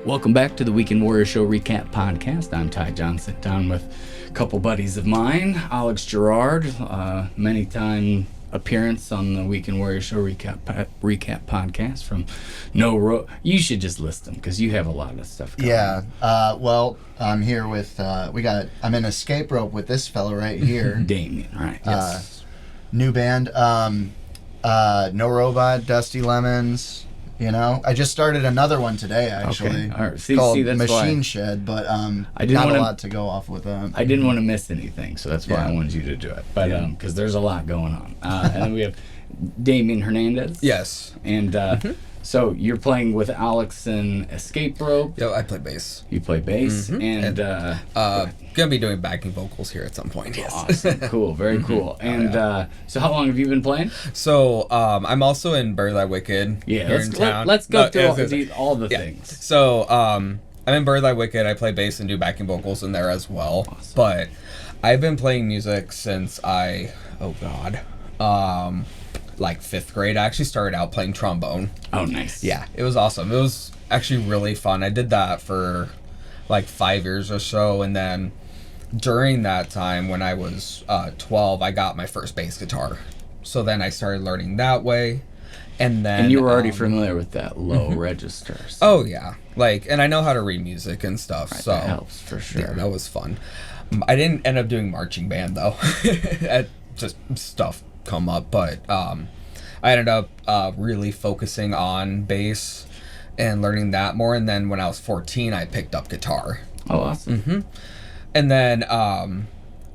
Welcome back to the Weekend Warrior Show Recap Podcast. I'm TyJon, sitting down with a couple buddies of mine. Alex Girard, many-time appearance on the Weekend Warrior Show Recap Podcast from NoRobot. You should just list them because you have a lot of stuff going on. Well, I'm here with, I'm in Escape Rope with this fella right here. Damian, right. Yes. New band, NoRobot, Dusty Lemons. You know, I just started another one today, actually. Okay. All right. Called that's Machine why Shed, but I didn't not wanna, a lot to go off with them. I didn't want to miss anything, so that's why I wanted you to do it. But because there's a lot going on. And then we have Damian Hernandez. Yes. And so you're playing with Alex in Escape Rope. Yo, I play bass. You play bass. And gonna be doing backing vocals here at some point. Yes. Awesome. Cool. Very cool. And so how long have you been playing? So I'm also in Bury Thy Wicked here in town. Let's go through all the things. So I'm in Bury Thy Wicked. I play bass and do backing vocals in there as well. Awesome. But I've been playing music since like 5th grade. I actually started out playing trombone. Oh, nice. Yeah, it was awesome. It was actually really fun. I did that for like 5 years or so, and then during that time when I was 12, I got my first bass guitar. So then I started learning that way, and then... And you were already familiar with that low register. So. Oh, yeah. And I know how to read music and stuff, right, so... That helps, for sure. Yeah, that was fun. I didn't end up doing marching band, though. Just stuff come up, but I ended up really focusing on bass and learning that more, and then when I was 14 I picked up guitar. Oh, awesome. And then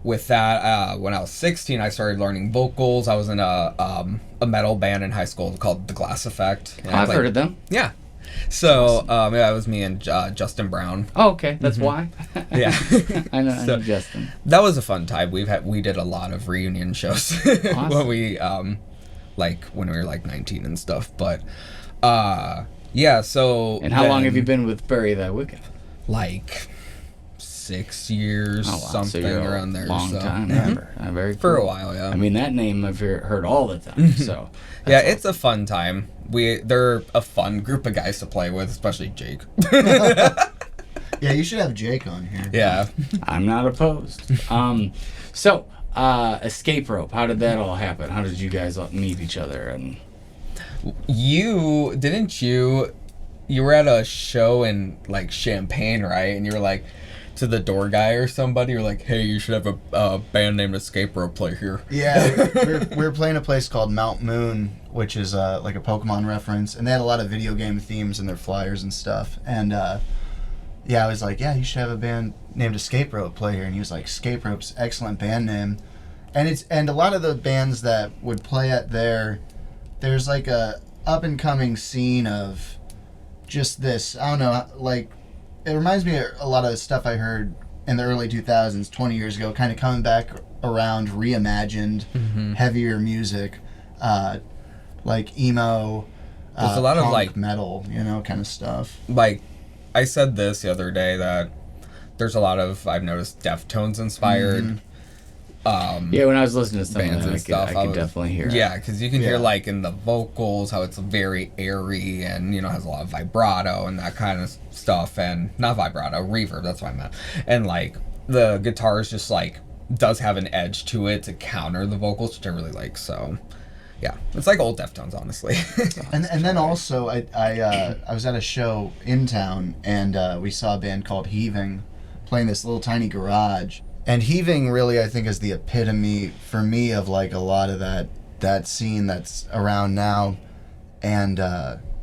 with that when I was 16 I started learning vocals. I was in a metal band in high school called The Glass Effect. I've heard of them. Yeah. So it was me and Justin Brown. Oh, okay, that's why. Yeah. I know Justin. That was a fun time. We did a lot of reunion shows when we when we were like 19 and stuff. But yeah. So. And how long have you been with Bury Thy Wicked? Like 6 years, something so around there. Long time. Very cool. For a while, yeah. I mean, that name I've heard all the time. So. Yeah, awesome. It's a fun time. They're a fun group of guys to play with, especially Jake. Yeah, you should have Jake on here. Yeah. I'm not opposed. So, Escape Rope, how did that all happen? How did you guys meet each other? And you were at a show in like Champaign, right? And you were like to the door guy or somebody, you're like, hey, you should have a band named Escape Rope play here. Yeah, we were playing a place called Mount Moon, which is like a Pokemon reference, and they had a lot of video game themes in their flyers and stuff. And yeah, I was like, yeah, you should have a band named Escape Rope play here. And he was like, Escape Rope's excellent band name. And a lot of the bands that would play at there's like a up and coming scene of just this, I don't know, like it reminds me of a lot of the stuff I heard in the early 2000s, 20 years ago, kind of coming back around, reimagined, heavier music, like emo, there's a lot of like metal, kind of stuff. Like I said this the other day that there's a lot of, I've noticed, Deftones inspired. Yeah, when I was listening to some bands of that, I could definitely hear it. Yeah, because you can hear like in the vocals how it's very airy and has a lot of vibrato and that kind of stuff, and not vibrato, reverb. That's what I meant. And like the guitars just like does have an edge to it to counter the vocals, which I really like. So yeah, it's like old Deftones, honestly. and then also I was at a show in town and we saw a band called Heaving playing this little tiny garage. And Heaving really, I think, is the epitome for me of like a lot of that scene that's around now. And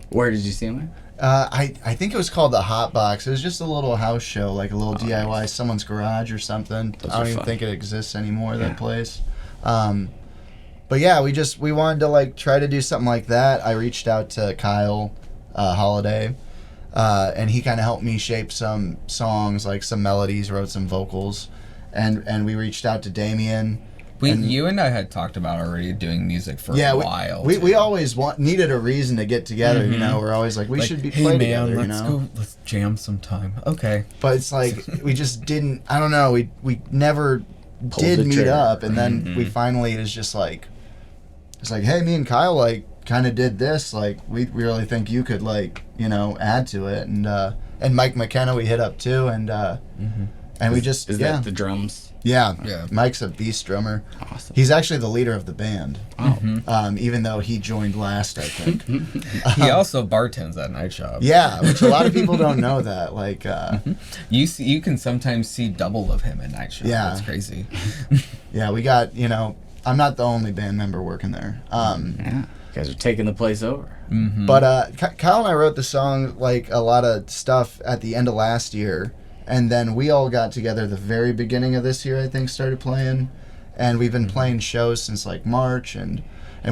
where did you see him? I think it was called the Hot Box. It was just a little house show, like a little DIY, nice. Someone's garage or something. I don't even think it exists anymore. That place. But yeah, we wanted to like try to do something like that. I reached out to Kyle Holiday. And he kind of helped me shape some songs, like some melodies, wrote some vocals. And we reached out to Damian. You and I had talked about already doing music for a while. We always needed a reason to get together, We're always like, we should be playing together, let's jam sometime. Okay. But it's like, we just didn't, I don't know, we never did meet up. And then we finally, it was just like, it's like, hey, me and Kyle, like, kind of did this. Like, we really think you could, like, add to it. And and Mike McKenna we hit up too, and we just Is that the drums? Yeah. Mike's a beast drummer. Awesome. He's actually the leader of the band. Oh. Even though he joined last, I think. He also bartends at Night Shop. Yeah, which a lot of people don't know that. Like, You can sometimes see double of him at Night Shop. Yeah. That's crazy. yeah, we got, I'm not the only band member working there. Yeah. You guys are taking the place over. But Kyle and I wrote the song, like, a lot of stuff at the end of last year. And then we all got together the very beginning of this year, I think, started playing. And we've been playing shows since, like, March. And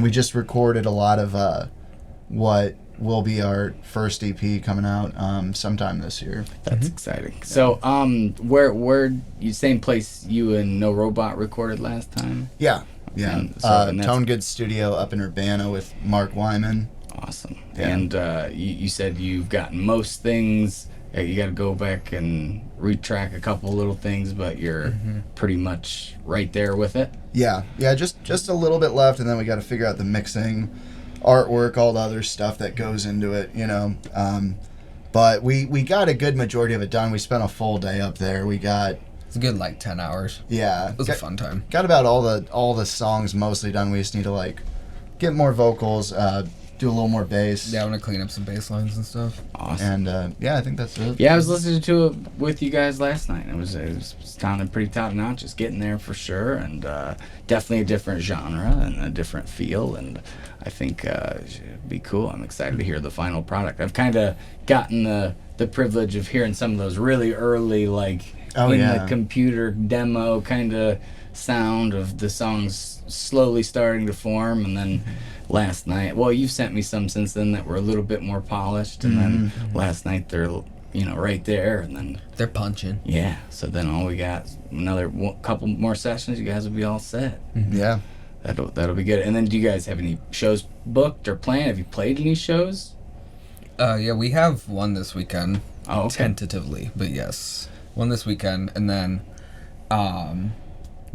we just recorded a lot of what will be our first EP coming out sometime this year. That's exciting. So, where you same place you and NoRobot recorded last time? Yeah. And Tone Good Studio up in Urbana with Mark Wyman. Awesome. Yeah. And you said you've gotten most things. You got to go back and retrack a couple little things, but you're pretty much right there with it. Yeah, just a little bit left, and then we got to figure out the mixing, artwork, all the other stuff that goes into it, But we got a good majority of it done. We spent a full day up there. We got It's a good, 10 hours. Yeah, It was a fun time. Got about all the songs mostly done. We just need to get more vocals, do a little more bass. Yeah, I want to clean up some bass lines and stuff. Awesome. And I think that's it. Yeah, I was listening to it with you guys last night. It was sounding pretty top notch. Just getting there for sure, and definitely a different genre and a different feel. And I think it should be cool. I'm excited to hear the final product. I've kind of gotten the privilege of hearing some of those really early, the computer demo kind of sound of the songs slowly starting to form, and then last night, well, you've sent me some since then that were a little bit more polished, and then last night they're right there, and then They're punching. yeah, so then all we got another couple more sessions, you guys will be all set. Yeah. That'll be good. And then do you guys have any shows booked or planned? Have you played any shows? Yeah, we have one this weekend. Oh, okay. Tentatively, but yes. One this weekend, and then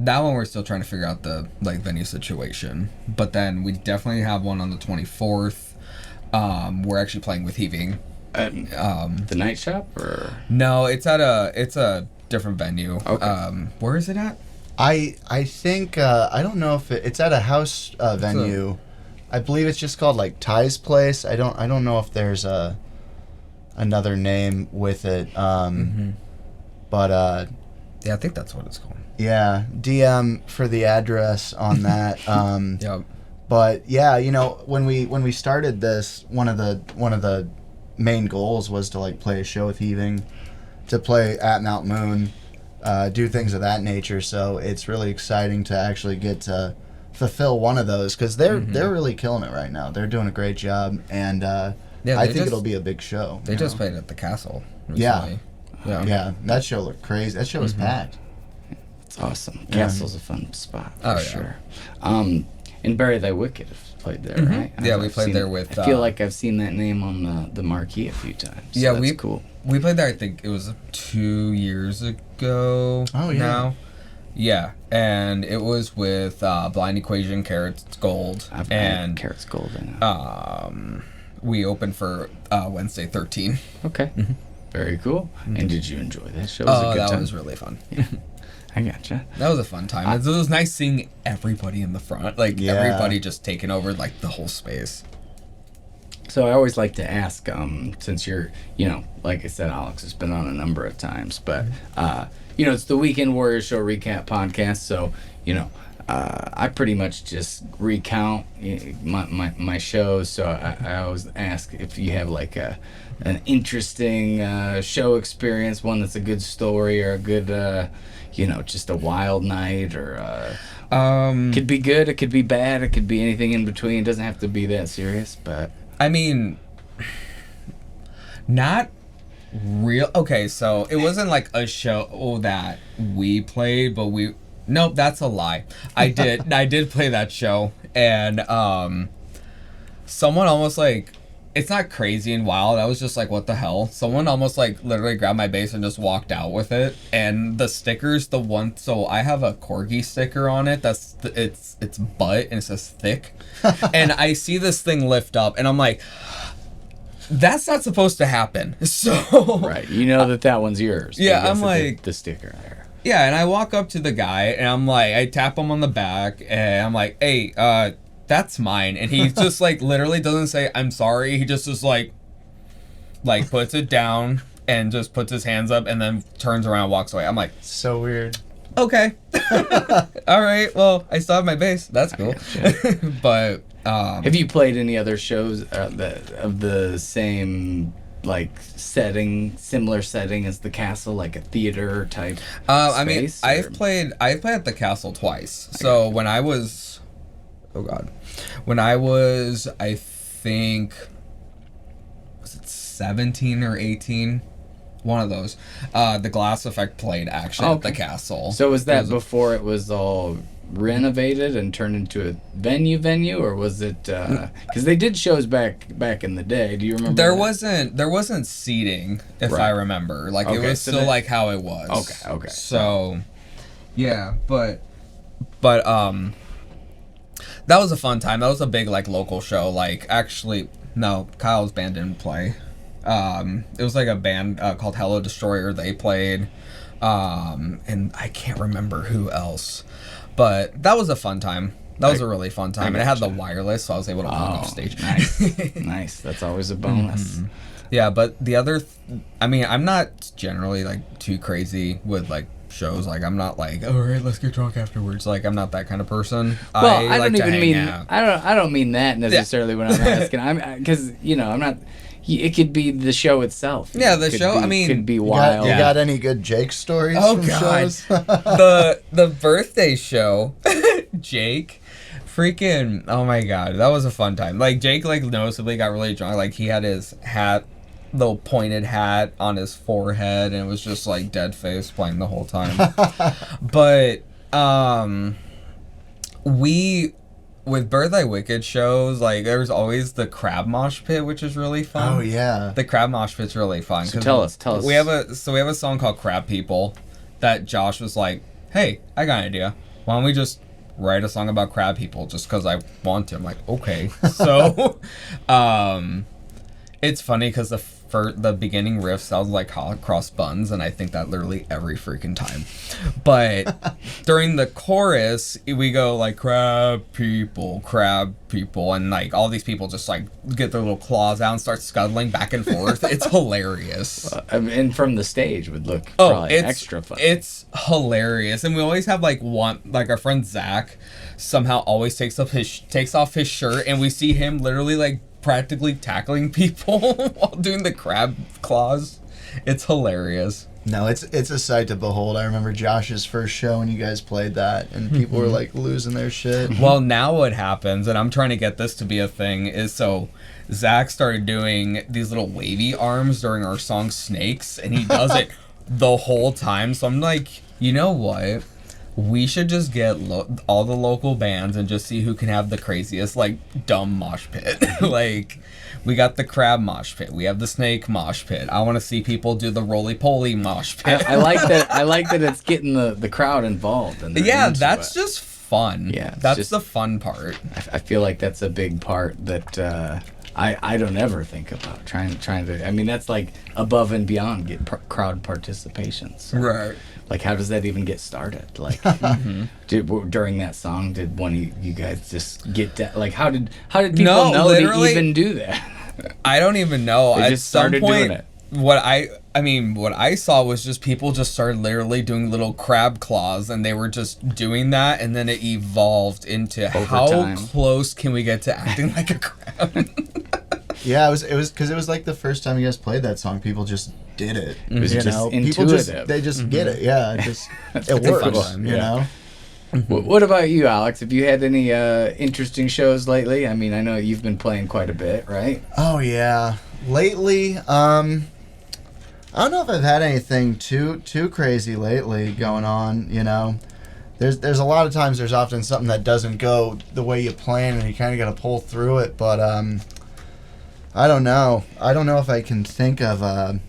that one we're still trying to figure out the venue situation. But then we definitely have one on the 24th. We're actually playing with Heaving. The Night Shop, or No, it's a different venue. Okay. Where is it at? I think I don't know if it's at a house venue. I believe it's just called Ty's Place. I don't know if there's another name with it. But Yeah, I think that's what it's called. yeah, DM for the address on that. Yeah. But yeah, when we started this, one of the main goals was to play a show with Heaving, to play at Mount Moon, do things of that nature. So it's really exciting to actually get to fulfill one of those, because they're really killing it right now. They're doing a great job, and I think it'll be a big show. They just played at the Castle Yeah. recently. Yeah, that show looked crazy. That show was packed. it's awesome. Castle's a fun spot for Oh, yeah. sure. And Bury Thy Wicked have played there, right? Yeah, we I've played seen- there with, I feel like I've seen that name on the marquee a few times. So Yeah, that's cool. We played there, I think it was 2 years ago. Oh, yeah. Now. Yeah, and it was with Blind Equation, Carrots Gold, I've and Carrots Gold. I know. we opened for Wednesday 13. Okay. Very cool. And did you enjoy that show? Was it a good That time? was really fun. I gotcha. That was a fun time. It was nice seeing everybody in the front, Yeah. everybody just taking over the whole space. So I always like to ask, since you're, like I said, Alex has been on a number of times, but, it's the Weekend Warrior Show recap podcast. So, I pretty much just recount my shows. So I always ask if you have an interesting show experience, one that's a good story or a good, just a wild night, or could be good, it could be bad, it could be anything in between. It doesn't have to be that serious, but I mean, not real. Okay, so it wasn't a show that we played, but nope, that's a lie. I did play that show, and someone almost it's not crazy and wild. I was just what the hell? Someone almost literally grabbed my bass and just walked out with it. And the stickers, so I have a corgi sticker on it. It's butt and it says thick. And I see this thing lift up and I'm like, that's not supposed to happen. So Right. You know that one's yours. Yeah, because I'm of like- the sticker there. yeah, and I walk up to the guy and I'm like, I tap him on the back and I'm like, hey, that's mine. And he just like literally doesn't say I'm sorry. He just is like puts it down and just puts his hands up and then turns around and walks away. I'm like, So weird. okay. All right. Well, I still have my bass. That's cool. But Have you played any other shows of the same like setting, similar setting as the castle, like a theater type? I mean, space, I've played at the castle twice. So when I was, I think, was it 17 or 18? One of those. The Glass Effect played actually at the castle. So was that It before it was all renovated and turned into a venue, or was it? Because they did shows back in the day. Do you remember? There wasn't seating, if Right. I remember. Like it Okay, was so still that- like how it was. Okay. So, yeah, but that was a fun time. That was a big like local show. Like actually, no, Kyle's band didn't play. It was like a band called Hello Destroyer. They played, and I can't remember who else. But that was a fun time. That was a really fun time. And it had the wireless, so I was able to walk off stage. Nice, nice. That's always a bonus. Yeah, but the other, I mean, I'm not generally like too crazy with like shows. Like I'm not like, all right, let's get drunk afterwards. Like I'm not that kind of person. Well, I like don't to even hang mean out. I don't mean that necessarily when I'm asking. I'm because I'm not. It could be the show itself. Yeah, the Could show, be- I mean, could be You wild. got any good Jake stories Oh, from God. shows? the birthday show, Jake, freaking, oh my god, that was a fun time. Like Jake like noticeably got really drunk. Like he had his hat, little pointed hat on his forehead, and it was just like dead face playing the whole time. But with Birthday Wicked shows, like there's always the crab mosh pit, which is really fun. Oh yeah. The crab mosh pit's really fun. So 'cause tell us. We have a song called Crab People that Josh was like, hey, I got an idea. Why don't we just write a song about crab people just because I want to? I'm like, okay. So, it's funny because the beginning riff sounds like hot cross buns, and I think that literally every freaking time. But during the chorus, we go like crab people, and like all these people just like get their little claws out and start scuttling back and forth. It's hilarious. And from the stage would look probably extra fun. It's hilarious, and we always have like our friend Zach somehow always takes off his shirt, and we see him literally like practically tackling people while doing the crab claws. It's hilarious. No, it's a sight to behold. I remember Josh's first show when you guys played that, and people were like losing their shit. Well, now what happens, and I'm trying to get this to be a thing, is so Zach started doing these little wavy arms during our song Snakes, and he does it the whole time. So I'm like, you know what? We should just get all the local bands and just see who can have the craziest, like, dumb mosh pit. Like, we got the crab mosh pit. We have the snake mosh pit. I want to see people do the roly-poly mosh pit. I like that. I like that it's getting the crowd involved. And Yeah, that's just fun. Yeah, it's that's just- the fun part. I feel like that's a big part that I don't ever think about trying to. I mean, that's like above and beyond get crowd participation. So, Right. like, how does that even get started? Like, during that song, did one of you guys just get that? Like, how did people No, know literally- to even do that? I don't even know. They At just some started point, doing it. what I saw was just people just started literally doing little crab claws, and they were just doing that, and then it evolved into Over how time. close can we get to acting like a crab? Yeah, it was because it was like the first time you guys played that song. People just did it. It was You just know, people intuitive. they just get it. Yeah, it just it a fun works. time, You yeah. know. What about you, Alex? Have you had any interesting shows lately? I mean, I know you've been playing quite a bit, right? Oh yeah. Lately, I don't know if I've had anything too crazy lately going on. You know, there's a lot of times there's often something that doesn't go the way you plan, and you kind of got to pull through it. But I don't know. I don't know if I can think of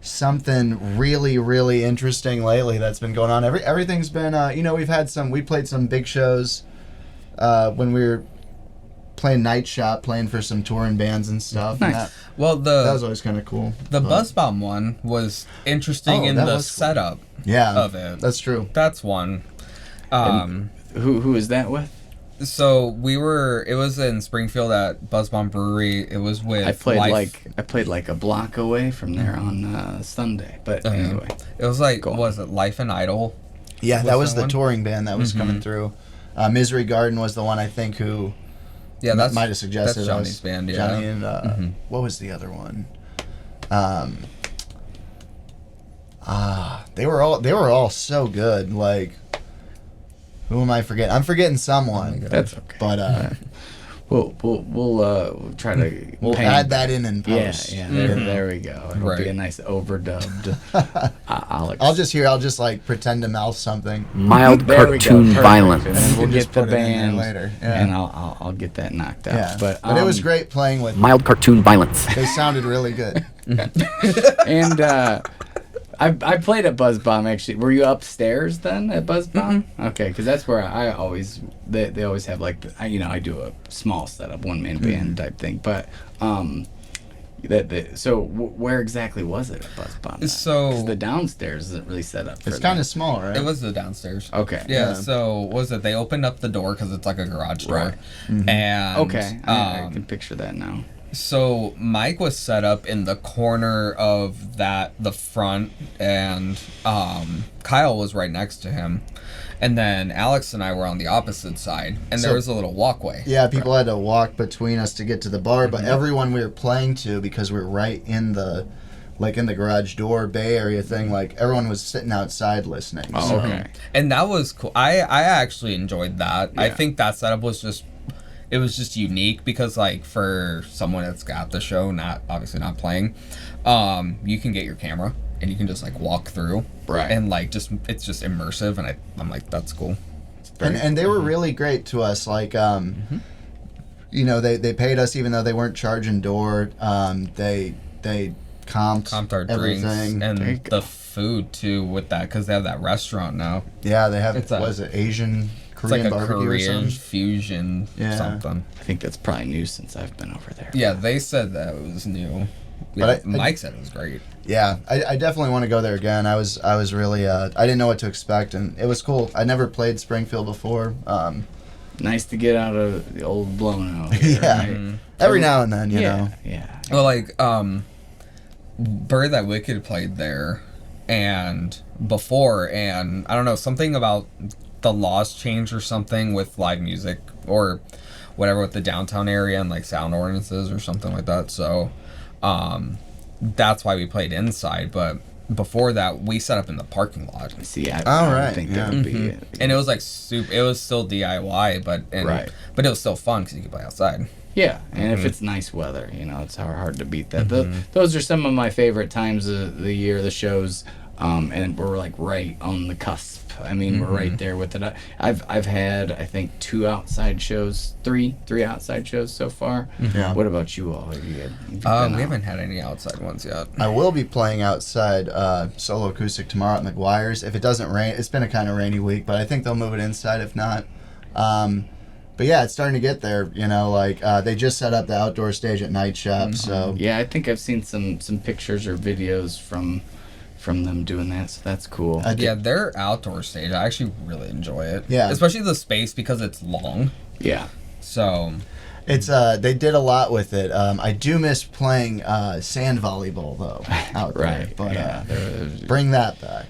something really, really interesting lately that's been going on. Everything's been, we played some big shows when we were playing Night Shop, playing for some touring bands and stuff. Nice. And Well, that was always kind of cool. the But- Buzz Bomb one was interesting Oh, in that the was cool. setup Yeah, of it. that's true. That's one. Who is that with? So it was in Springfield at Buzz Bomb Brewery. It was with I played like a block away from there on Sunday. But anyway, It was like, Go on. was it Life and Idol? Yeah, that was that the one? touring band that was coming through. Misery Garden was the one I think who Yeah, that's might have suggested that's Johnny's us. band. Yeah, Johnny and what was the other one? They were all so good. Like, who am I forgetting? I'm forgetting someone. that's okay. But We'll try to we'll paint- add that in post. Yeah. There we go. It'll be Right. a nice overdubbed. Alex. I'll just like pretend to mouth something. Mild There we go, cartoon perfect. violence. And then we'll You just get the put it in there band later. Yeah. and I'll get that knocked out. Yeah, But it was great playing with. Mild cartoon violence. They sounded really good. And I played at Buzz Bomb actually. Were you upstairs then at Buzz Bomb? Okay, because that's where I always they always have like I do a small setup, one man band type thing. But where exactly was it at Buzz Bomb? then? So- 'Cause the downstairs isn't really set up. For It's that. kind of small, right? It was the downstairs. Okay. Yeah, Yeah. so what was it? They opened up the door because it's like a garage door. Right. And Okay. I can picture that now. so Mike was set up in the corner of the front, and Kyle was right next to him, and then Alex and I were on the opposite side, and there So- was a little walkway. Yeah, people had to walk between us to get to the bar, but everyone we were playing to, because we were right in the garage door Bay Area thing, like everyone was sitting outside listening. Oh, So- okay. And that was cool. I actually enjoyed that. I Yeah. think that setup was just unique because like for someone that's got the show, obviously not playing, you can get your camera and you can just like walk through, Right. And like it's just immersive, and I'm like, that's cool. And they were really great to us. Like, you know, they paid us even though they weren't charging door. They comped Our everything. drinks There you and the food too with that because they have that restaurant now. Yeah, they have. It's Was it Asian It's Korean like a barbecue or Korean something? fusion Yeah. something. I think that's probably new since I've been over there. Yeah, they said that it was new. But Yeah, Mike said it was great. Yeah, I definitely want to go there again. I was really I didn't know what to expect, and it was cool. I never played Springfield before. Nice to get out of the old blown out. Here, Yeah. right? Every now and then, you Yeah. know. Yeah. Well, like, Bird That Wicked played there, and before, and I don't know, something about the laws changed or something with live music or whatever with the downtown area and like sound ordinances or something like that. So, that's why we played inside. But before that, we set up in the parking lot, See, I Oh, would right, think yeah. that would be it. and it was like it was still DIY, but Right. but it was still fun because you could play outside. Yeah, and if it's nice weather, it's hard to beat that. Those are some of my favorite times of the year, the shows, and we're like right on the cusp. I mean, we're right there with it. I've had, I think, three outside shows so far. Yeah. What about you all? Have you been We out? haven't had any outside ones yet. I will be playing outside solo acoustic tomorrow at McGuire's. If it doesn't rain, it's been a kind of rainy week, but I think they'll move it inside if not. But yeah, it's starting to get there. They just set up the outdoor stage at Night Shop, so Yeah, I think I've seen some pictures or videos from them doing that, so that's cool. Yeah, their outdoor stage, I actually really enjoy it. Yeah. Especially the space because it's long. Yeah. So, it's they did a lot with it. I do miss playing sand volleyball though out there, Right. but yeah. bring that back.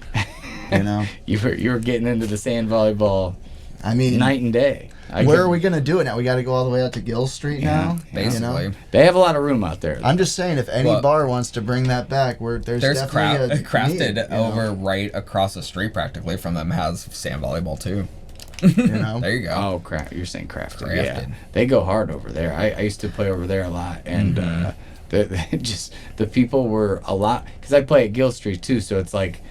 You were getting into the sand volleyball I mean, night and day. where are we gonna do it now? We got to go all the way out to Gill Street now. basically. They have a lot of room out there. I'm just saying, if any Well, bar wants to bring that back, there's definitely a Crafted need, over right across the street practically from them has sand volleyball too. You know? There you go. Oh, crap! You're saying crafted. Yeah, Crafted. they go hard over there. I used to play over there a lot, and the people were a lot because I play at Gill Street too. So it's like,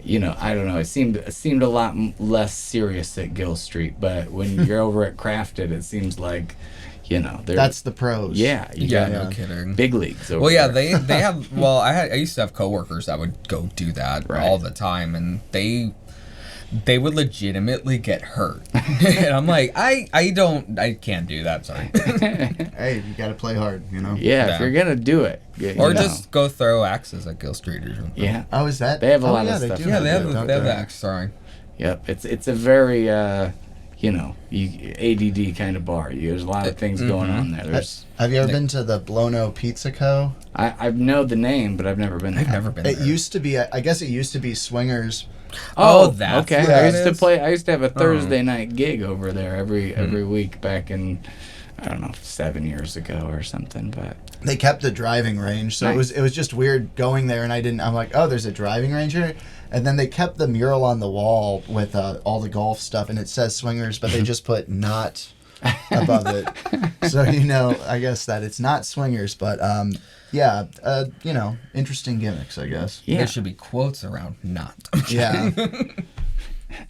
I don't know. It seemed a lot less serious at Gill Street, but when you're over at Crafted, it seems like, That's the pros. yeah, you Yeah, got no kidding. big leagues over Well, yeah, there. they have. Well, I used to have coworkers that would go do that Right. all the time, and they they would legitimately get hurt. And I'm like, I can't do that, sorry. Hey, you gotta play hard, you know? Yeah, if you're gonna do it. Or just go throw axes at Gill Street or something. Yeah. Oh, is that? They have a lot yeah, of stuff. Yeah, they have don't the axe throwing. Yep, it's a very ADD kind of bar. There's a lot of things going on there. Have you ever been to the Blono Pizza Co? I know the name, but I've never been there. I've never been there. It used to be, I guess it used to be Swingers. Oh, that's okay. what I that used is? I used to have a Thursday night gig over there every week back in, I don't know, 7 years ago or something. But They kept the driving range, so Nice. it was just weird going there, and I'm like, oh, there's a driving range here? And then they kept the mural on the wall with all the golf stuff, and it says Swingers, but they just put not above it. So, I guess that it's not Swingers, but, interesting gimmicks, I guess. yeah, There should be quotes around not. Yeah.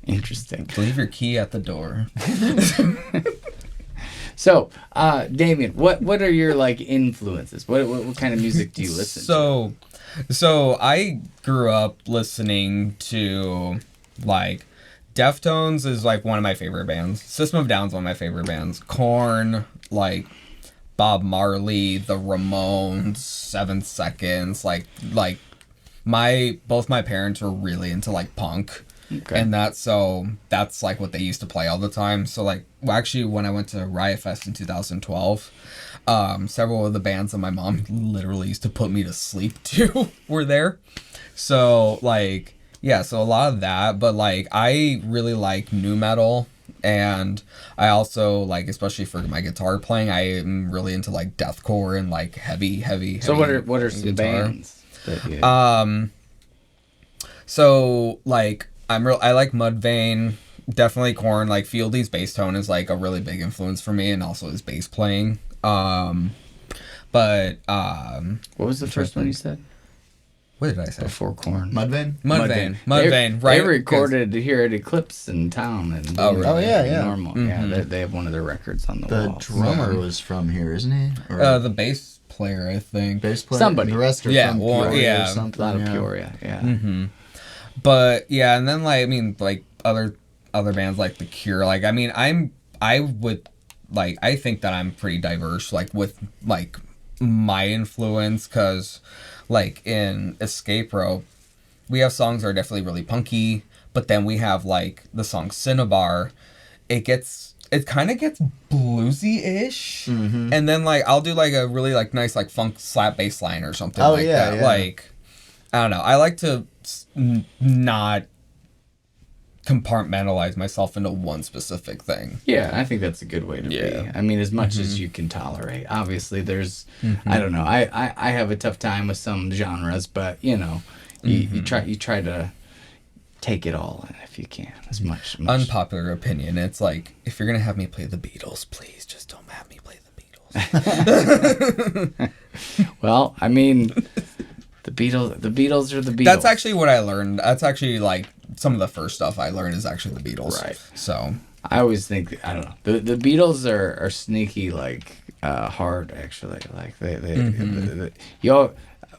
interesting. Leave your key at the door. So, Damian, what are your influences? What kind of music do you listen to? So I grew up listening to Deftones is one of my favorite bands. System of Down's one of my favorite bands. Korn, Bob Marley, the Ramones, 7 Seconds. Both my parents were really into punk. Okay. And that's what they used to play all the time. So actually when I went to Riot Fest in 2012, several of the bands that my mom literally used to put me to sleep to were there. So so a lot of that, but I really like nu metal, and I also especially for my guitar playing, I am really into deathcore and heavy. So what are some guitar. bands that you... So I like Mudvayne, definitely Korn. Fieldy's bass tone is a really big influence for me, and also his bass playing. What was the first one you said? What did I say? Before Korn. Mudvayne? Mudvayne, right? They recorded here at Eclipse in town. And Oh, really? Oh, yeah. Normal. Mm-hmm. Yeah, they have one of their records on the The wall. drummer was from here, isn't he? Or The bass player, I think. bass player? somebody. The rest are Yeah, from well, Peoria yeah. or A something. lot of yeah. Peoria, yeah. Mm-hmm. But yeah, and then other bands like The Cure. I think that I'm pretty diverse with my influence, because in Escape Rope, we have songs that are definitely really punky, but then we have the song Cinnabar. It kind of gets bluesy-ish, and then I'll do a really nice funk slap bass line or something that. Yeah. I don't know. I like to not compartmentalize myself into one specific thing. Yeah, I think that's a good way to be. I mean, as much as you can tolerate. Obviously, there's, I don't know. I have a tough time with some genres, but you try to take it all in if you can, as much. Unpopular opinion. It's if you're gonna have me play the Beatles, please just don't have me play the Beatles. Well, I mean, the Beatles are the Beatles. That's actually what I learned. That's actually some of the first stuff I learned is actually the Beatles. Right. So I always think, I don't know, the Beatles are sneaky hard, actually. A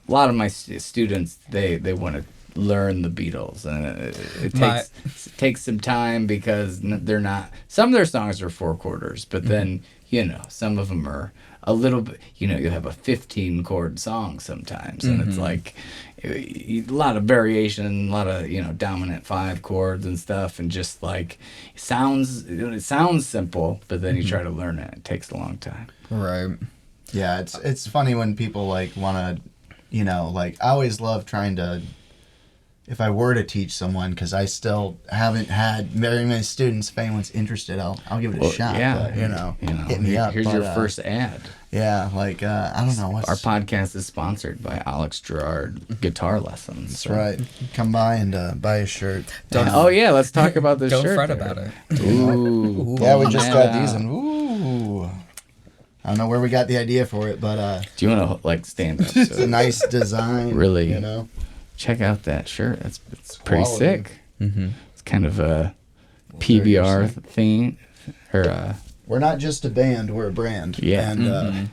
lot of my students they want to learn the Beatles, and it takes some time, because they're not, some of their songs are 4 quarters, but then some of them are a little bit, you'll have a 15 chord song sometimes, and it's a lot of variation, a lot of dominant 5 chords and stuff, and just it sounds simple, but then you try to learn it takes a long time. right. Yeah, it's funny when people want to, I always love trying to, if I were to teach someone, because I still haven't had very many students. If anyone's interested, I'll give it a shot. Yeah, But, hit me up. Here's but, your first ad. Yeah, I don't know what's. Our podcast is sponsored by Alex Girard Guitar Lessons. That's right. Come by and buy a shirt. Let's talk about this Don't shirt. fret about it. Ooh. Yeah, we just got Yeah. these, and ooh. I don't know where we got the idea for it, but Do you want to stand up? it's a nice design. Really? Check Check out that shirt. It's pretty Quality. sick. It's kind of a PBR theme, or We're not just a band, we're a brand. Yeah. And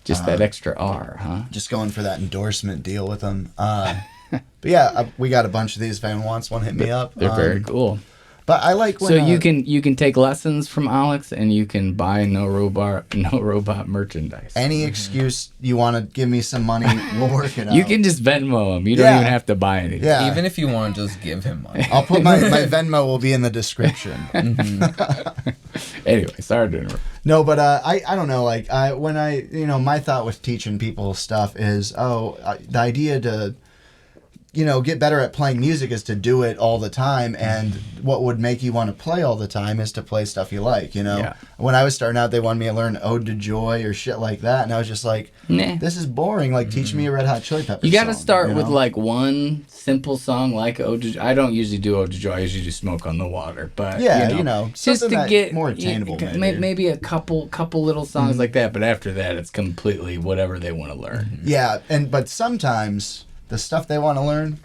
just that extra R, huh? just going for that endorsement deal with them. But yeah, we got a bunch of these. If anyone wants one, hit me up. They're very cool. But I like when... So you can take lessons from Alex, and you can buy NoRobot merchandise. Any excuse you want to give me some money, we'll work it out. You can just Venmo him. You don't even have to buy anything. Yeah. Even if you want to just give him money. I'll put my Venmo will be in the description. Anyway, sorry to interrupt. No, but I don't know. Like my thought with teaching people stuff is the idea to get better at playing music is to do it all the time, and what would make you want to play all the time is to play stuff you like. Yeah. When I was starting out, they wanted me to learn Ode to Joy or shit like that, and I was just like, nah. This is boring. Like, teach me a Red Hot Chili Peppers You got to song, start with like one simple song like Ode to Joy. I don't usually do Ode to Joy. I usually do Smoke on the Water. But just to get more attainable. Maybe a couple little songs like that. But after that, it's completely whatever they want to learn. Yeah, but sometimes the stuff they want to learn,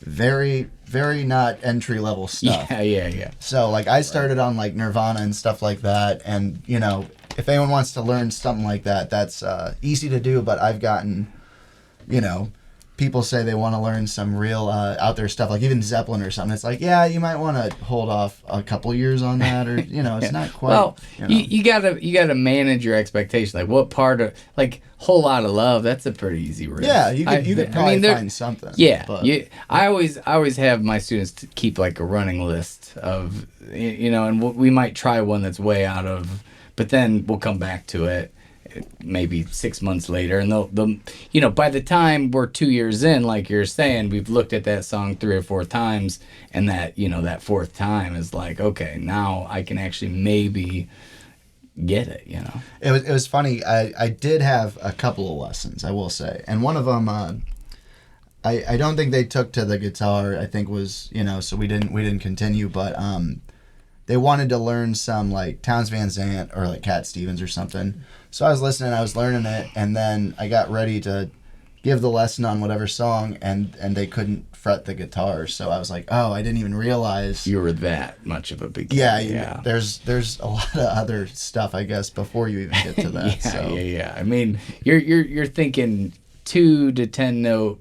very, very not entry level stuff. Yeah. So like I started on like Nirvana and stuff like that, and if anyone wants to learn something like that, that's easy to do. But I've gotten, people say they want to learn some real out there stuff, like even Zeppelin or something. It's like, yeah, you might want to hold off a couple years on that, or it's not quite. Well, you gotta manage your expectations. Like what part of Whole Lot of Love? That's a pretty easy riff. Yeah, you could probably find something. Yeah, but. I always have my students to keep like a running list of and we might try one that's way out of, but then we'll come back to it maybe 6 months later, and they'll by the time we're 2 years in, like you're saying, we've looked at that song 3 or 4 times, and that that fourth time is like, okay, now I can actually maybe get it. It was funny. I did have a couple of lessons, I will say, and one of them I don't think they took to the guitar. I think was so we didn't continue, but they wanted to learn some like Townes Van Zandt or like Cat Stevens or something. So I was listening, I was learning it, and then I got ready to give the lesson on whatever song, and they couldn't fret the guitar. So I was like, oh, I didn't even realize you were that much of a beginner. Yeah. There's a lot of other stuff, I guess, before you even get to that. Yeah. I mean, you're thinking 2 to 10 note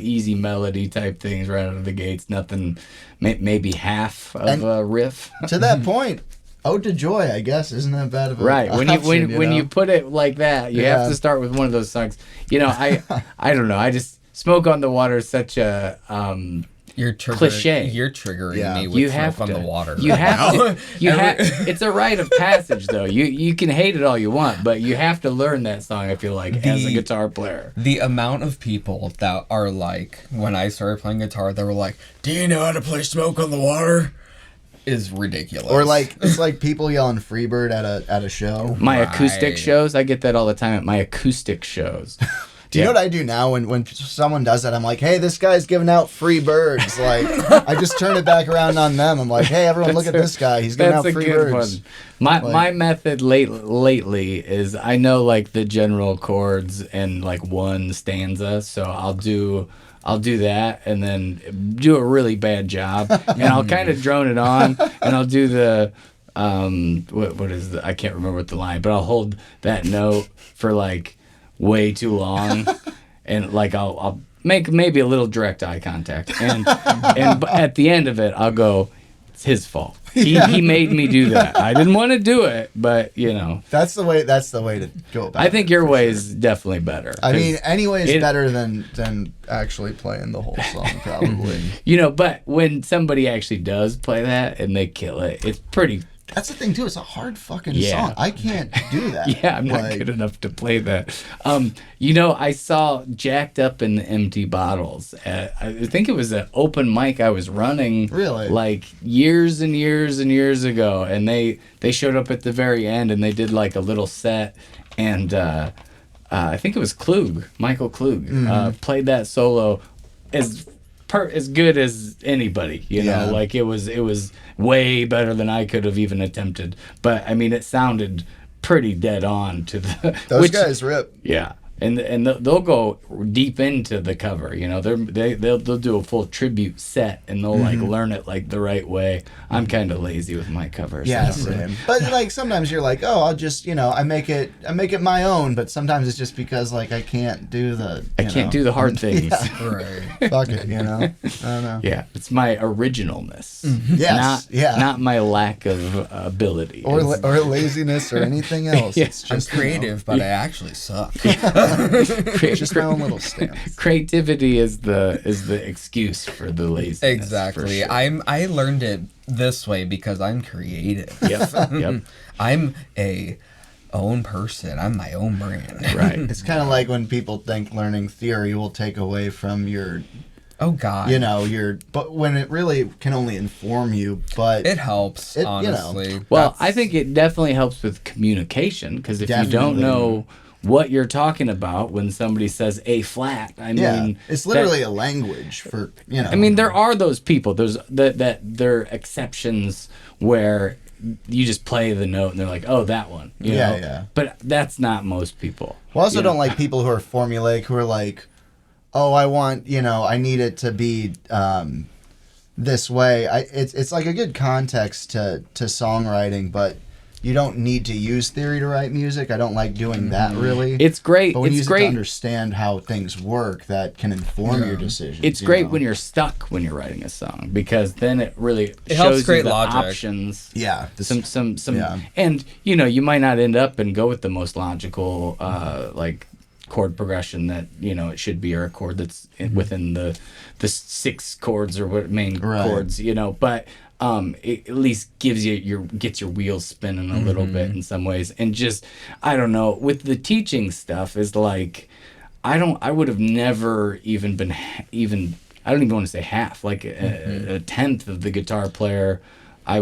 easy melody type things right out of the gates. Nothing, maybe half of a riff. To that point, Ode to Joy, I guess, isn't that bad of a right. option, When you put it like that, you have to start with one of those songs. I don't know. I just Smoke on the Water is such a cliche. You're triggering me with Smoke on the Water. You have to. It's a rite of passage, though. You can hate it all you want, but you have to learn that song. I feel like as a guitar player, the amount of people that are like, when I started playing guitar, they were like, "Do you know how to play Smoke on the Water?" Is ridiculous. Or like it's like people yelling Freebird at a show. My acoustic shows, I get that all the time at my acoustic shows. Do you know what I do now when someone does that? I'm like, hey, this guy's giving out free birds. Like, I just turn it back around on them. I'm like, hey, everyone, look at this guy. He's giving out free birds. My method lately is I know like the general chords and like one stanza, so I'll do that and then do a really bad job, and I'll kind of drone it on, and I'll do the what is the, I can't remember what the line, but I'll hold that note for like way too long, and like I'll make maybe a little direct eye contact, and at the end of it I'll go, it's his fault. He made me do that. I didn't want to do it, but that's the way to go about it. I think your way is definitely better. I mean, any way is better than actually playing the whole song, probably. But when somebody actually does play that and they kill it, it's pretty. That's the thing too. It's a hard fucking song. I can't do that. Yeah, I'm not good enough to play that. I saw Jacked Up in Empty Bottles. I think it was an open mic I was running. Really? Like years and years and years ago, and they showed up at the very end and they did like a little set, and I think it was Michael Klug, played that solo as good as anybody, like it was way better than I could have even attempted. But I mean, it sounded pretty dead on to the those guys rip. Yeah, and they'll go deep into the cover. You know, they'll do a full tribute set, and they'll like learn it like the right way. I'm kind of lazy with my covers. Yeah, so I don't really- same. But like sometimes you're like, oh, I'll just I make it my own. But sometimes it's just because like I can't do the I can't do the hard things. Yeah. Right. Fuck it, I don't know. Yeah, it's my originalness. Yes, not my lack of ability. Or It's- laziness or anything else. Yeah. It's I'm just creative, but I actually suck. just my own little stance. creativity is the excuse for the laziness. for Exactly. sure. I learned it this way because I'm creative. Yep. I'm a own person. I'm my own brand. Right. It's kind of like when people think learning theory will take away from your, Oh God. but when it really can only inform you, but It helps, honestly. Well, That's- I think it definitely helps with communication, because if you don't Definitely. know what you're talking about when somebody says A flat, I mean, it's literally a language for, I mean, there are those people. There's that there are exceptions where you just play the note and they're like, oh, that one. You Yeah, know? yeah. But that's not most people. Well, I also you know? don't like people who are formulaic, who are like, oh, I want, I need it to be this way. It's like a good context to songwriting, but you don't need to use theory to write music. I don't like doing that, really. It's great. But when you It's use it to great. understand how things work, that can inform your decisions. It's great when you're stuck when you're writing a song, because then it really It helps shows you create the logic. options. Yeah. Some Yeah. and you might not end up and go with the most logical like chord progression that it should be, or a chord that's within the 6 chords or what main Right. chords, but it at least gets your wheels spinning a little bit in some ways. And just, I don't know, with the teaching stuff is like, I would have never even been I don't even want to say half, like a tenth of the guitar player I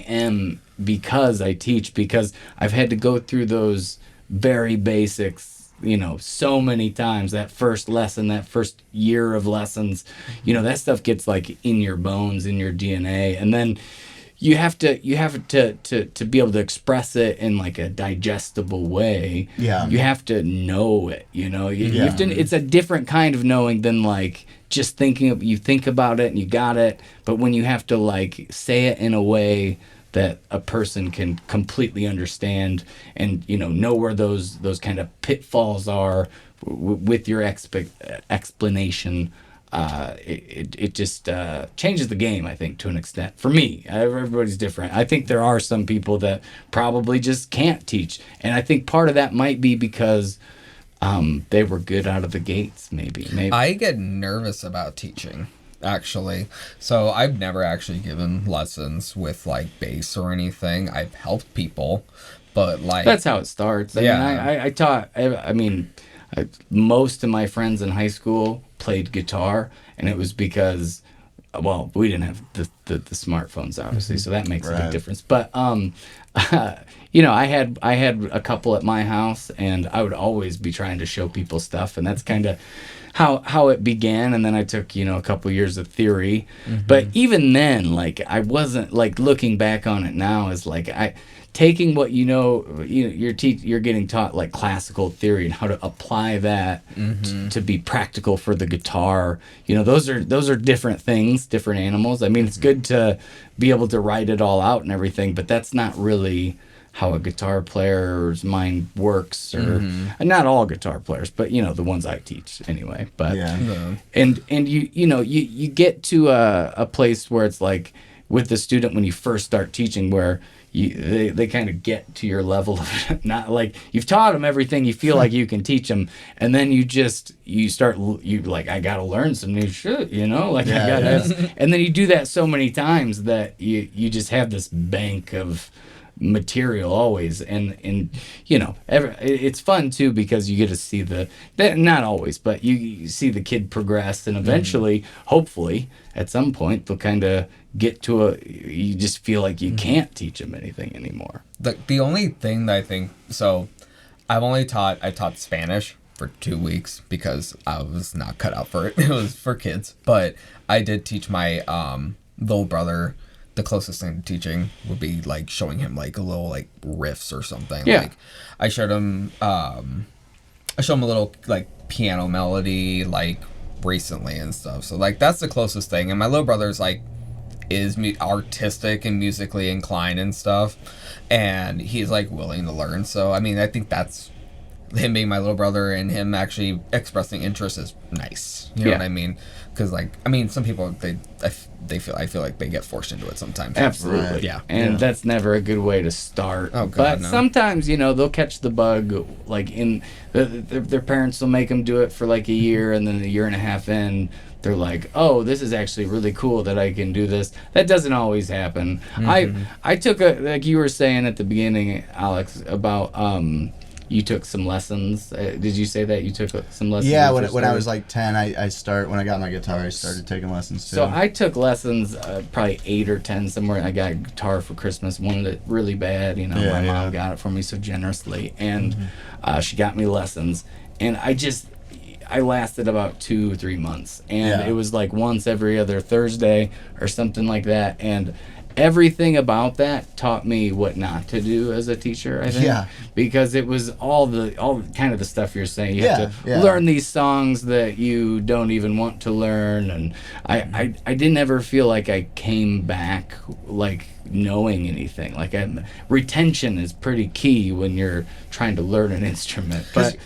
am, because I teach, because I've had to go through those very basics, so many times. That first lesson, that first year of lessons, that stuff gets like in your bones, in your DNA, and then you have to be able to express it in like a digestible way. Yeah. You have to know it. You have to, it's a different kind of knowing than like just you think about it and you got it, but when you have to like say it in a way that a person can completely understand, and know where those kind of pitfalls are with your explanation. It just changes the game, I think, to an extent. For me, everybody's different. I think there are some people that probably just can't teach, and I think part of that might be because they were good out of the gates. Maybe. I get nervous about teaching, actually. So I've never actually given lessons with like bass or anything. I've helped people, but like That's how it starts. I Yeah. mean, I taught. Most of my friends in high school played guitar, and it was because, well, we didn't have the smartphones, obviously, so that makes a big Right. difference. But I had a couple at my house, and I would always be trying to show people stuff, and that's kind of how it began. And then I took a couple years of theory, but even then, like, I wasn't like, looking back on it now, is like taking what you're getting taught like classical theory and how to apply that to be practical for the guitar. Those are different things, different animals. I mean, it's good to be able to write it all out and everything, but that's not really how a guitar player's mind works, or not all guitar players, but the ones I teach anyway. But Yeah. and you get to a place where it's like, with the student, when you first start teaching, where they kind of get to your level of, not like you've taught them everything you feel like you can teach them, and then you like, I gotta learn some new shit, like, I gotta, and then you do that so many times that you just have this bank of material always, and it's fun too, because you get to see not always, but you see the kid progress, and eventually, hopefully, at some point, they'll kind of get to you just feel like you can't teach them anything anymore. the only thing that I think, so I taught Spanish for 2 weeks because I was not cut out for it. It was for kids, but I did teach my little brother. The closest thing to teaching would be like showing him like a little like riffs or something. Yeah. Like I showed him I show him a little like piano melody like recently and stuff. So like that's the closest thing. And my little brother's like is artistic and musically inclined and stuff, and he's like willing to learn. So I mean, I think that's him being my little brother and him actually expressing interest is nice. You know what I mean? Because like I mean, some people I feel like they get forced into it sometimes. Absolutely. Right. Yeah. And that's never a good way to start. Oh, God, but no. sometimes, you know, they'll catch the bug, like in their parents will make them do it for like a year, and then a year and a half in, they're like, oh, this is actually really cool that I can do this. That doesn't always happen. I took like you were saying at the beginning, Alex, about you took some lessons. Did you say that you took some lessons? Yeah, when I was like 10, when I got my guitar, I started taking lessons too. So I took lessons probably 8 or 10 somewhere. I got a guitar for Christmas, wanted it really bad. You know, my mom got it for me so generously, and she got me lessons. And I lasted about 2-3 months, and it was like once every other Thursday or something like that. And everything about that taught me what not to do as a teacher, I think. Yeah. Because it was all kind of the stuff you're saying. You have to learn these songs that you don't even want to learn, and I didn't ever feel like I came back like knowing anything. Like retention is pretty key when you're trying to learn an instrument. But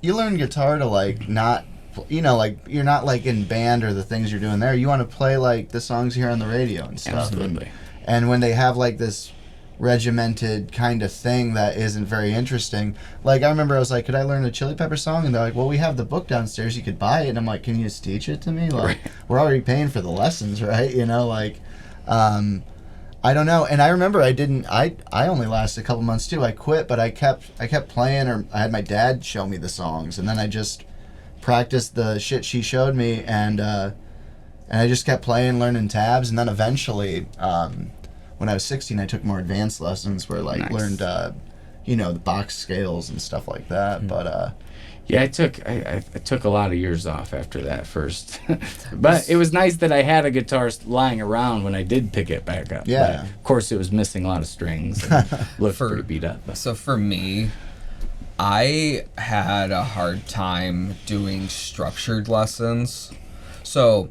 you learn guitar to like not, you know, like you're not like in band or the things you're doing there. You want to play like the songs you hear on the radio and stuff. Absolutely. And when they have like this regimented kind of thing that isn't very interesting, like I remember I was like, could I learn a Chili Pepper song? And they're like, well, we have the book downstairs, you could buy it. And I'm like, can you just teach it to me? Like, we're already paying for the lessons, right? You know, like I don't know. And I remember I only lasted a couple months too. I quit, but I kept playing, or I had my dad show me the songs, and then I just practiced the shit she showed me, and I just kept playing, learning tabs, and then eventually, when I was 16, I took more advanced lessons where like learned, you know, the box scales and stuff like that. But yeah, I took a lot of years off after that first, but it was nice that I had a guitar lying around when I did pick it back up. Yeah. But of course, it was missing a lot of strings and looked pretty beat up. But. So for me, I had a hard time doing structured lessons. So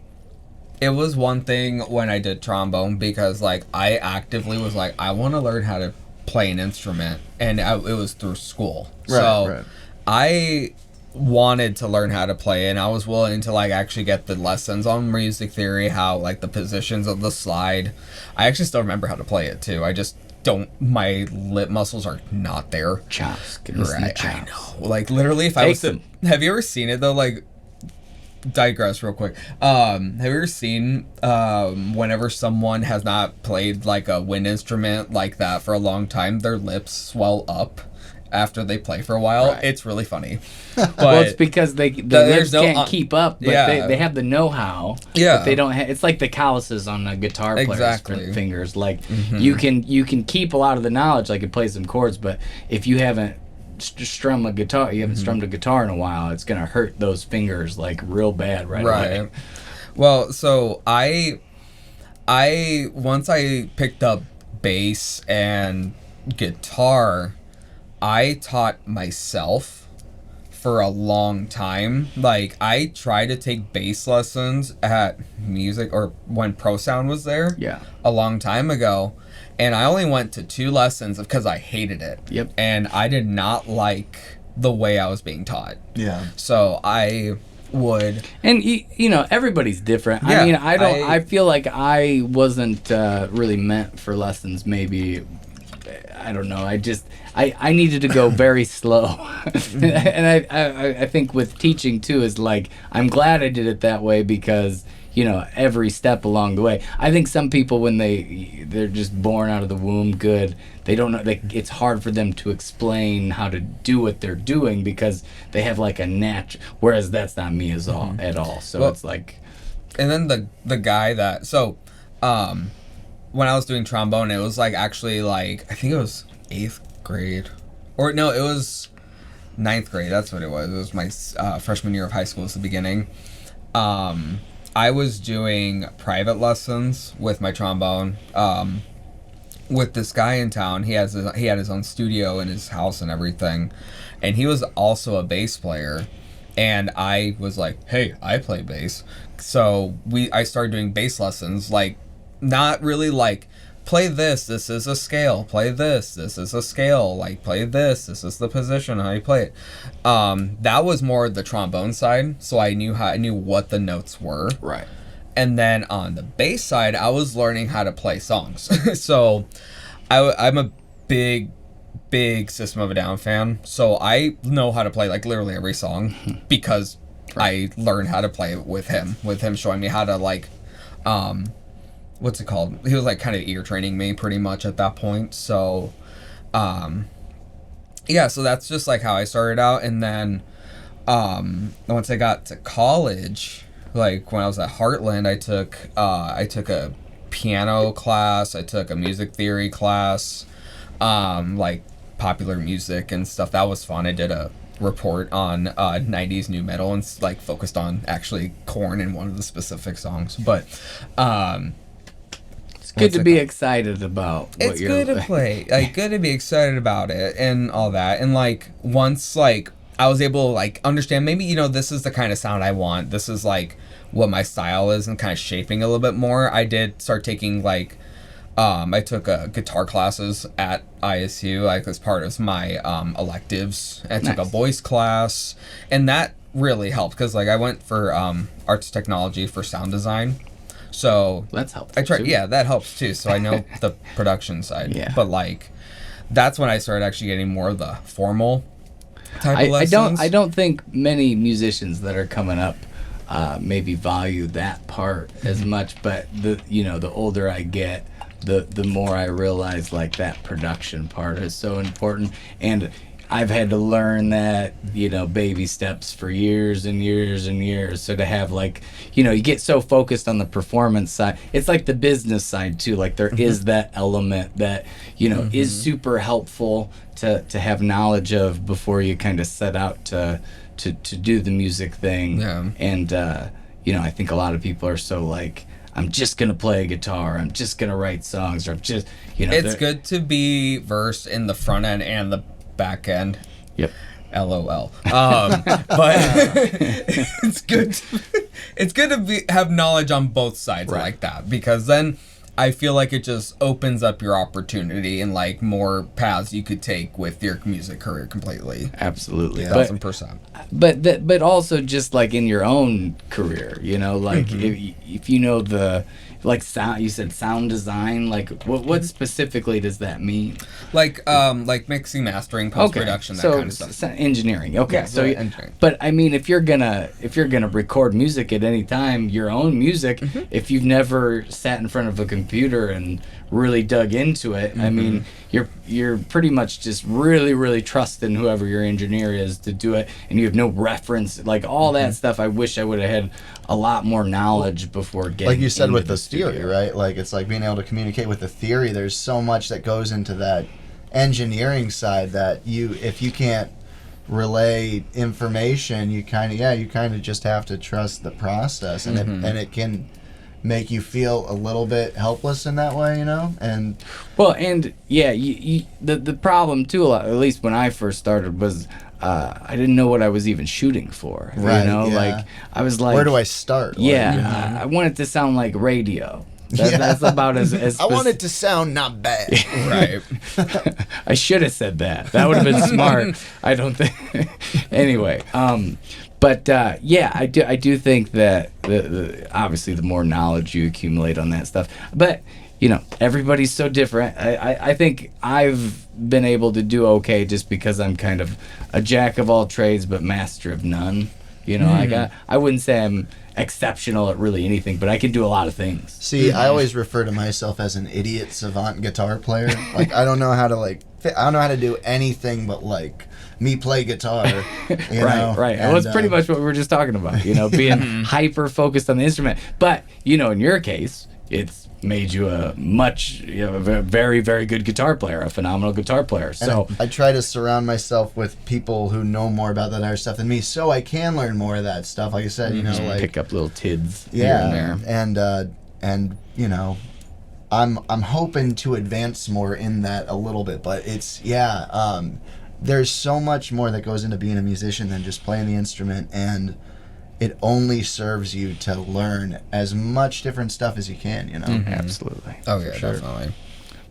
it was one thing when I did trombone, because like I actively was like, I want to learn how to play an instrument, and it was through school. Right. I wanted to learn how to play, and I was willing to like actually get the lessons on music theory, how like the positions of the slide. I actually still remember how to play it too. I just don't, my lip muscles are not there. Chops. Right. I know. Like literally if I was to, have you ever seen it though? Like, digress real quick. Have you ever seen whenever someone has not played like a wind instrument like that for a long time, their lips swell up after they play for a while? Right. It's really funny. But well, it's because the lips can't keep up, but they have the know-how. Yeah. But they don't it's like the calluses on a guitar player's fingers. Like you can keep a lot of the knowledge, like it plays some chords, but if you haven't strummed a guitar strummed a guitar in a while, it's gonna hurt those fingers like real bad right away. Well, so I once I picked up bass and guitar, I taught myself for a long time. Like I tried to take bass lessons at music, or when Pro Sound was there a long time ago, and I only went to 2 lessons because I hated it. Yep. And I did not like the way I was being taught. Yeah. So I would. And you know, everybody's different. Yeah, I mean, I feel like I wasn't really meant for lessons. Maybe I don't know. I needed to go very slow, and I think with teaching too is like I'm glad I did it that way, because you know, every step along the way. I think some people, when they're just born out of the womb good, they don't know. It's hard for them to explain how to do what they're doing because they have like a natural. Whereas that's not me at all. So it's like. And then the guy that when I was doing trombone, it was like actually like I think it was 8th grade, or no, it was 9th grade. That's what it was. It was my freshman year of high school. It's the beginning. I was doing private lessons with my trombone with this guy in town. He had his own studio in his house and everything, and he was also a bass player. And I was like, hey, I play bass. So I started doing bass lessons, like, not really like, play this is a scale, play this is a scale, like, play this is the position, how you play it. That was more the trombone side, so I knew what the notes were. Right. And then on the bass side, I was learning how to play songs. So I'm a big System of a Down fan, so I know how to play like literally every song because I learned how to play it with him showing me how to, like, what's it called? He was like kind of ear training me pretty much at that point. So yeah, so that's just like how I started out. And then once I got to college, like when I was at Heartland, I took a piano class, I took a music theory class, like popular music and stuff. That was fun. I did a report on 90s new metal and like focused on actually Korn in one of the specific songs. But it's good to be excited about what it's good to play, like, good to be excited about it and all that. And like once like I was able to like understand, maybe, you know, this is the kind of sound I want, this is like what my style is, and kind of shaping a little bit more. I did start taking like I took guitar classes at ISU, like as part of my electives. I took a voice class, and that really helped because like I went for arts technology for sound design, so that's helpful. I tried, too. yeah, that helps too. So I know the production side, Yeah. But like that's when I started actually getting more of the formal type of lessons. I don't think many musicians that are coming up maybe value that part as much, but the older I get, the more I realize like that production part is so important. And I've had to learn that, baby steps for years and years and years. So to have like, you get so focused on the performance side, it's like the business side too. Like there is that element that, is super helpful to have knowledge of before you kind of set out to do the music thing. Yeah. And, I think a lot of people are so like, I'm just going to play a guitar, I'm just going to write songs, or I'm just, It's good to be versed in the front end and the back end. Yep. LOL. But it's good to have knowledge on both sides like that, because then I feel like it just opens up your opportunity and like more paths you could take with your music career completely. Absolutely. 1000%. But also just like in your own career, like if you know the like sound, you said sound design, like what specifically does that mean? Like mixing, mastering, post production, that kind of stuff. Engineering. Okay. Yeah, so engineering. But I mean, if you're gonna record music at any time, your own music, if you've never sat in front of a computer and really dug into it, I mean, you're pretty much just really, really trusting whoever your engineer is to do it, and you have no reference, like all that stuff. I wish I would have had a lot more knowledge before getting like you said into with the studio. theory, right? Like it's like being able to communicate with the theory. There's so much that goes into that engineering side that if you can't relay information, you kind of just have to trust the process, and it can make you feel a little bit helpless in that way, and the problem too, at least when I first started, was I didn't know what I was even shooting for. Right, like I was like, where do I start? I want it to sound like radio. That's about as I want it to sound not bad. Right. I should have said that. That would have been smart. I don't think. Anyway, but I do think that obviously the more knowledge you accumulate on that stuff, but everybody's so different. I think I've been able to do okay just because I'm kind of a jack of all trades but master of none. I wouldn't say I'm exceptional at really anything, but I can do a lot of things. See, I always refer to myself as an idiot savant guitar player. Like I don't know how to do anything but like me play guitar. Right. And, well, it's pretty much what we were just talking about. Being hyper focused on the instrument. But in your case, it's made you a very, very good guitar player, a phenomenal guitar player. So I try to surround myself with people who know more about that other stuff than me, so I can learn more of that stuff. Like I said, like pick up little tids here and there. And I'm hoping to advance more in that a little bit, but it's there's so much more that goes into being a musician than just playing the instrument, and it only serves you to learn as much different stuff as you can, you know. Absolutely. Oh yeah, sure. definitely.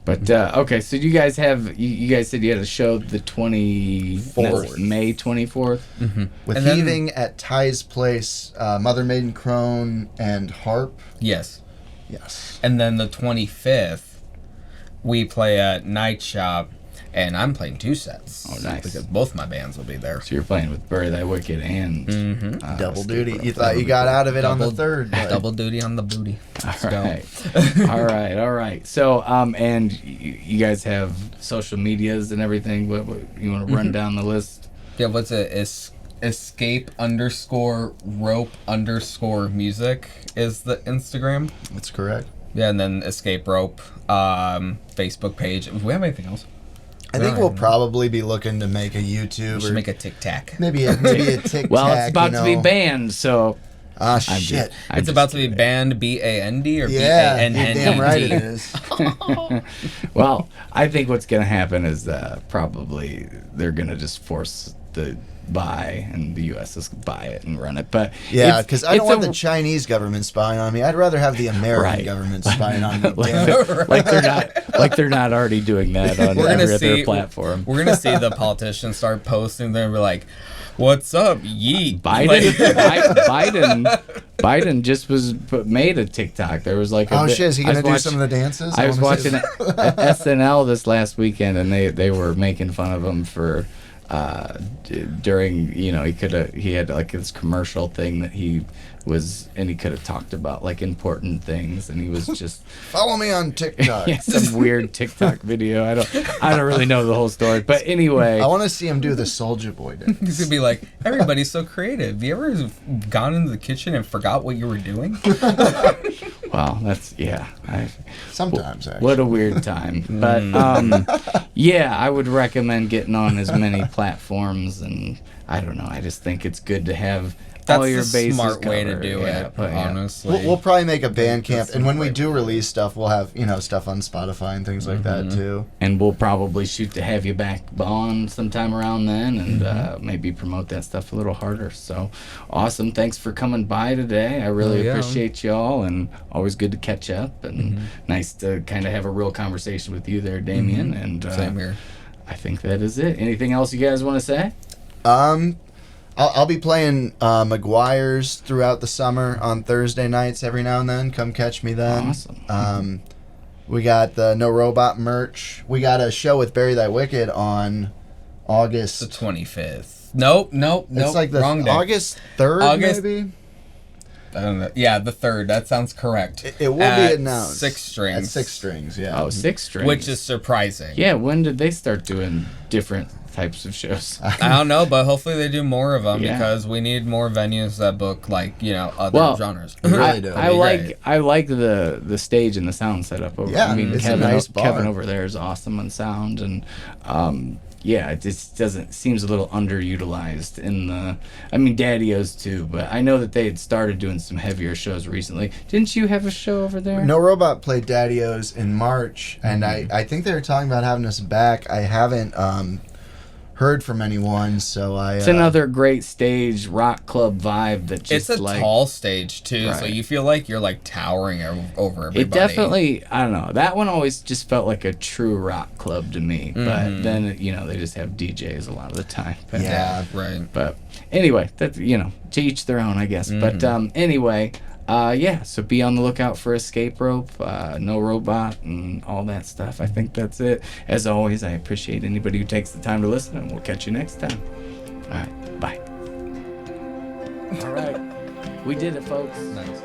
But okay, so you guys have you guys said you had a show the 4th. May 24th. With And then- Heaving at Ty's Place, Mother Maiden Crone, and Harp. Yes. Yes. And then the 25th, we play at Night Shop, and I'm playing 2 sets. Oh, nice. Because both my bands will be there. So you're playing with Bury Thy Wicked and Double Skip duty. Rope. You thought you got out of it on the 3rd. But Double duty on the booty. Let's All right. all right. So and you guys have social medias and everything. What you want to run down the list? Yeah, what's it? Escape_rope_music is the Instagram. That's correct. Yeah, and then Escape Rope, Facebook page. Do we have anything else? I think we'll probably be looking to make a YouTube We should or make a Tic-Tac. maybe a TikTok. Well, it's about to be banned, so Ah, I'm shit. just- I'm It's just about to be kidding. banned B-A-N-D or Yeah, you're B-A-N-N-E-D. damn right it is. Well, I think what's going to happen is probably they're going to just force the buy, and the U.S. is buy it and run it. But Yeah, because I don't want a- the Chinese government spying on me. I'd rather have the American Right. government spying on me. like, damn it. like they're not already doing that on We're gonna every other see platform. We're gonna see the politicians start posting. They're like, "What's up, yeet?" Biden just made a TikTok. There was like Oh shit, is he I gonna was do some of the dances? I was wanna watching see- at SNL this last weekend, and they were making fun of him for during, you know, he had like this commercial thing that he could have talked about like important things, and he was just Follow me on TikTok. yeah, some weird TikTok video. I don't really know the whole story, but anyway. I want to see him do the Soulja Boy dance. He's gonna be like, "Everybody's so creative. You ever gone into the kitchen and forgot what you were doing?" Well, that's Sometimes, actually. What a weird time. But yeah, I would recommend getting on as many platforms, and I don't know. I just think it's good to have all your That's the bases smart way to covered. do Yeah, it. but, yeah. Honestly, We'll probably make a band camp, That's and when we the do release stuff, we'll have stuff on Spotify and things like that too. And we'll probably shoot to have you back on sometime around then, and maybe promote that stuff a little harder. So awesome. Thanks for coming by today. I really appreciate y'all, and always good to catch up, and nice to kind of have a real conversation with you there, Damian. And same here. I think that is it. Anything else you guys want to say? I'll be playing McGuire's throughout the summer on Thursday nights every now and then. Come catch me then. Awesome. We got the NoRobot merch. We got a show with Bury Thy Wicked on August. The 25th. Nope. It's like the wrong day. August 3rd, August- maybe? I don't know. Yeah, the 3rd. That sounds correct. It will At be announced. 6 strings. At 6 strings, yeah. Oh, 6 strings. Which is surprising. Yeah, when did they start doing different types of shows? I don't know, but hopefully they do more of them Yeah. because we need more venues that book other genres. We really do. I like the stage and the sound setup over. Yeah, I mean, it's a nice bar. Kevin over there is awesome on sound, and yeah, it just seems a little underutilized in the. I mean, Daddy-O's too, but I know that they had started doing some heavier shows recently. Didn't you have a show over there? NoRobot played Daddy-O's in March, and I think they were talking about having us back. I haven't heard from anyone, so I... It's another great stage rock club vibe that just It's a like... tall stage too, so Right. you feel like you're like towering over everybody. It definitely, I don't know. That one always just felt like a true rock club to me. But then, they just have DJs a lot of the time. But, Yeah. right. But anyway, that's, to each their own, I guess. But anyway, so be on the lookout for Escape Rope, NoRobot, and all that stuff. I think that's it. As always, I appreciate anybody who takes the time to listen, and we'll catch you next time. All right, bye. All right, we did it, folks. Nice.